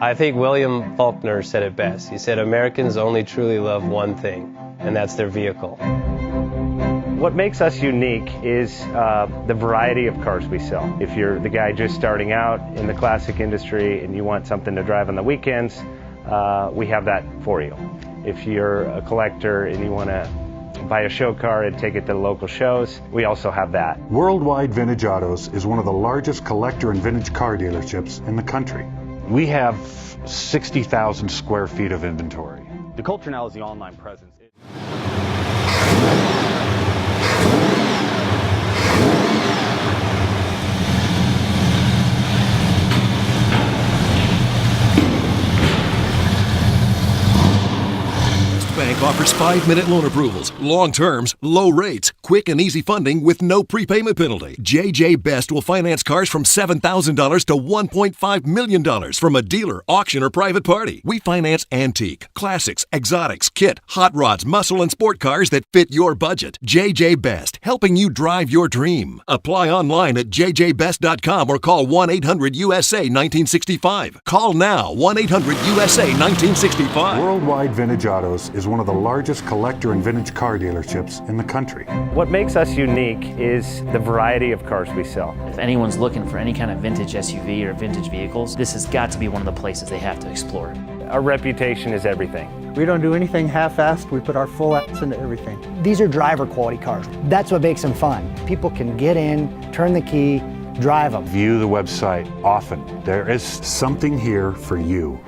I think William Faulkner said it best. He said, Americans only truly love one thing, and that's their vehicle. What makes us unique is the variety of cars we sell. If you're the guy just starting out in the classic industry and you want something to drive on the weekends, we have that for you. If you're a collector and you want to buy a show car and take it to the local shows, we also have that. Worldwide Vintage Autos is one of the largest collector and vintage car dealerships in the country. We have 60,000 square feet of inventory. The culture now is the online presence. Bank offers 5-minute loan approvals, long terms, low rates, quick and easy funding with no prepayment penalty. JJ Best will finance cars from $7,000 to $1.5 million from a dealer, auction, or private party. We finance antique, classics, exotics, kit, hot rods, muscle, and sport cars that fit your budget. JJ Best, helping you drive your dream. Apply online at jjbest.com or call 1-800-USA-1965. Call now, 1-800-USA-1965. Worldwide Vintage Autos is one of the largest collector and vintage car dealerships in the country. What makes us unique is the variety of cars we sell. If anyone's looking for any kind of vintage SUV or vintage vehicles, this has got to be one of the places they have to explore. Our reputation is everything. We don't do anything half-assed. We put our full ass into everything. These are driver quality cars. That's what makes them fun. People can get in, turn the key, drive them. View the website often. There is something here for you.